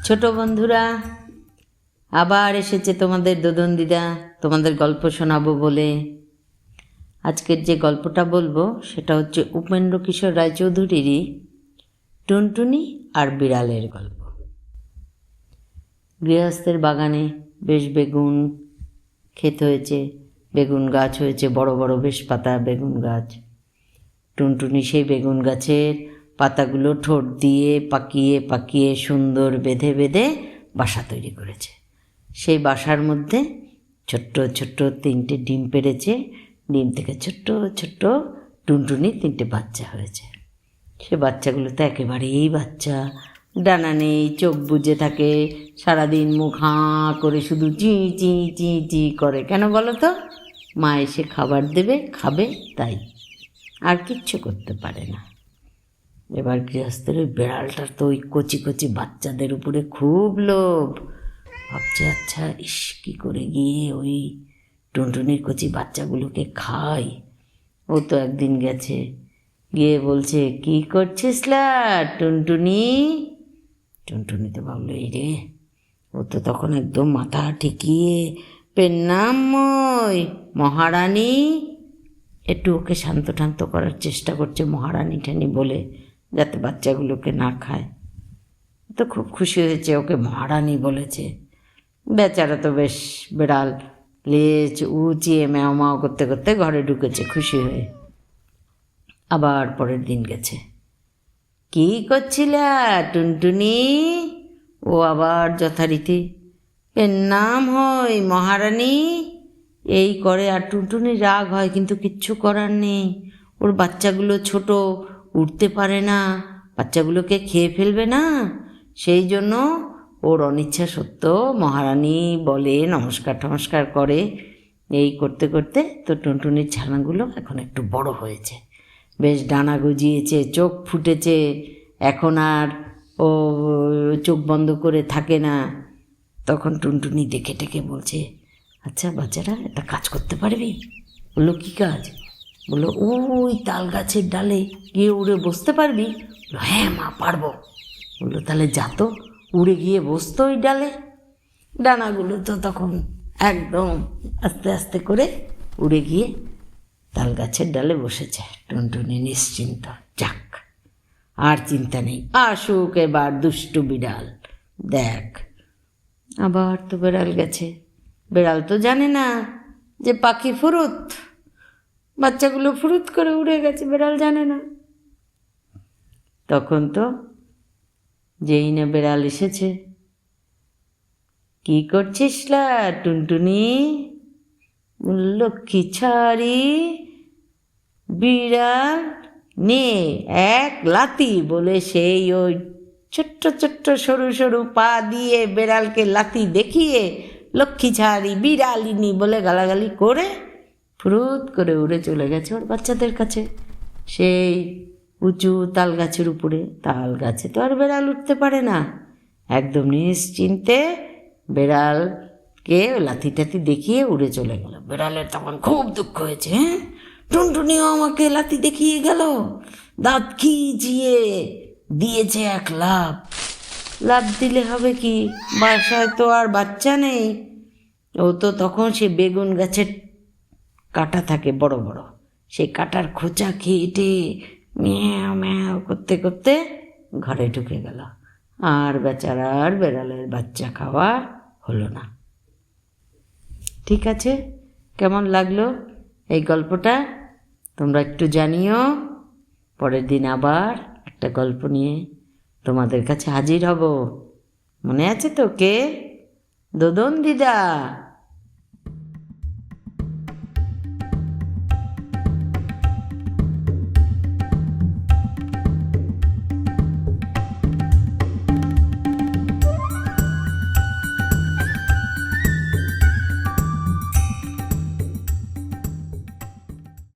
ছোট বন্ধুরা, আবার এসেছে তোমাদের দোদন দিদা তোমাদের গল্প শোনাবো বলে। আজকের যে গল্পটা বলবো সেটা হচ্ছে উপেন্দ্র কিশোর রায়চৌধুরীরই টুনটুনি আর বিড়ালের গল্প। গৃহস্থের বাগানে বেশ বেগুন ক্ষেত হয়েছে, বেগুন গাছ হয়েছে, বড় বড় বেশ পাতা বেগুন গাছ। টুনটুনি সেই বেগুন গাছের পাতাগুলো ঠোঁট দিয়ে পাকিয়ে পাকিয়ে সুন্দর বেঁধে বেঁধে বাসা তৈরি করেছে। সেই বাসার মধ্যে ছোট্ট ছোট্ট 3টে ডিম পেড়েছে। ডিম থেকে ছোট্ট ছোট্ট টুনটুনি 3টে বাচ্চা হয়েছে। সে বাচ্চাগুলো তো একেবারেই বাচ্চা, ডানা নেই, চোখ বুজে থাকে, সারাদিন মুখ হাঁ করে শুধু চি চি চি চি করে। কেন বলো তো? মা এসে খাবার দেবে, খাবে, তাই আর কিচ্ছু করতে পারে না। এবার গৃহস্থের ওই বেড়ালটার তো ওই কচি কচি বাচ্চাদের উপরে খুব লোভ। ভাবছে, আচ্ছা ইস কী করে গিয়ে ওই টুনটুনির কচি বাচ্চাগুলোকে খাই। ও তো একদিন গেছে, গিয়ে বলছে, কি করছিস লা টুনটুনি? টুনটুনি তো ভাবলো, এই রে, ও তো তখন একদম মাথা ঠেকিয়ে পেন্নাময় মহারানী, একটু ওকে শান্ত ঠান্ত করার চেষ্টা করছে মহারানী ঠানি বলে, যাতে বাচ্চাগুলোকে না খায়। তো খুব খুশি হয়েছে, ওকে মহারানী বলেছে। বেচারা তো বেশ বেড়াল লেজ উঁচিয়ে ম্যাও ম্যাও করতে করতে ঘরে ঢুকেছে খুশি হয়ে। আবার পরের দিন গেছে, কি করছিলে টুনটুনি? ও আবার যথারীতি পেন্নাম হয় মহারানী এই করে। আর টুনটুনির রাগ হয়, কিন্তু কিচ্ছু করার নেই। ওর বাচ্চাগুলো ছোট, উঠতে পারে না, বাচ্চাগুলোকে খেয়ে ফেলবে না, সেই জন্য ওর অনিচ্ছা সত্ত্বেও মহারানী বলে, নমস্কার টমস্কার করে। এই করতে করতে তো টুনটুনির ছানাগুলো এখন একটু বড় হয়েছে, বেশ ডানা গজিয়েছে, চোখ ফুটেছে, এখন আর ও চোখ বন্ধ করে থাকে না। তখন টুনটুনি দেখে টেকে বলছে, আচ্ছা বাচ্চারা একটা কাজ করতে পারবি? বললো, কী কাজ? বললো, ওই তাল গাছের ডালে গিয়ে উড়ে বসতে পারবি? বললো, হ্যাঁ মা পারবো। বললো, তাহলে যা তো, উড়ে গিয়ে বসতো ওই ডালে। ডানাগুলো তো তখন একদম আস্তে আস্তে করে উড়ে গিয়ে তাল গাছের ডালে বসেছে। টুনটুনি নিশ্চিন্ত, যাক আর চিন্তা নেই, আসুক এবার দুষ্টু বিড়াল, দেখ। আবার তো বেড়াল গেছে। বেড়াল তো জানে না যে পাখি ফুরুত, বাচ্চাগুলো ফুরুত করে উড়ে গেছে, বেড়াল জানে না। তখন তো যেই না বেড়াল এসেছে, কি করছিস লা টুনটুনি? লক্ষ্মী ছাড়ি বিড়াল নে এক লাথি বলে সেই ওই ছোট্ট ছোট্ট সরু সরু পা দিয়ে বেড়ালকে লাথি দেখিয়ে লক্ষ্মী ছাড়ি বিড়ালিনী বলে গালাগালি করে ফুরুত করে উড়ে চলে গেছে ওর বাচ্চাদের কাছে, সেই উঁচু তাল গাছের উপরে। তাল গাছে তো আর বেড়াল উঠতে পারে না। একদম নিশ্চিন্তে বেড়ালকে লাথি টাথি দেখিয়ে উড়ে চলে গেল। বেড়ালের তখন খুব দুঃখ হয়েছে, হ্যাঁ টুনটুনিও আমাকে লাথি দেখিয়ে গেল, দাঁত খিচিয়ে দিয়েছে এক লাফ। লাফ দিলে হবে কি, বাসায় তো আর বাচ্চা নেই। ও তো তখন সে বেগুন গাছের কাঁটা থাকে বড় বড়, সেই কাঁটার খোঁচা খেটে ম্যাও ম্যাও করতে করতে ঘরে ঢুকে গেল। আর বেচারার বেড়ালের বাচ্চা খাওয়া হলো না। ঠিক আছে, কেমন লাগলো এই গল্পটা তোমরা একটু জানিও। পরের দিন আবার একটা গল্প নিয়ে তোমাদের কাছে হাজির হব। মনে আছে তো? কে? দোদন দিদা।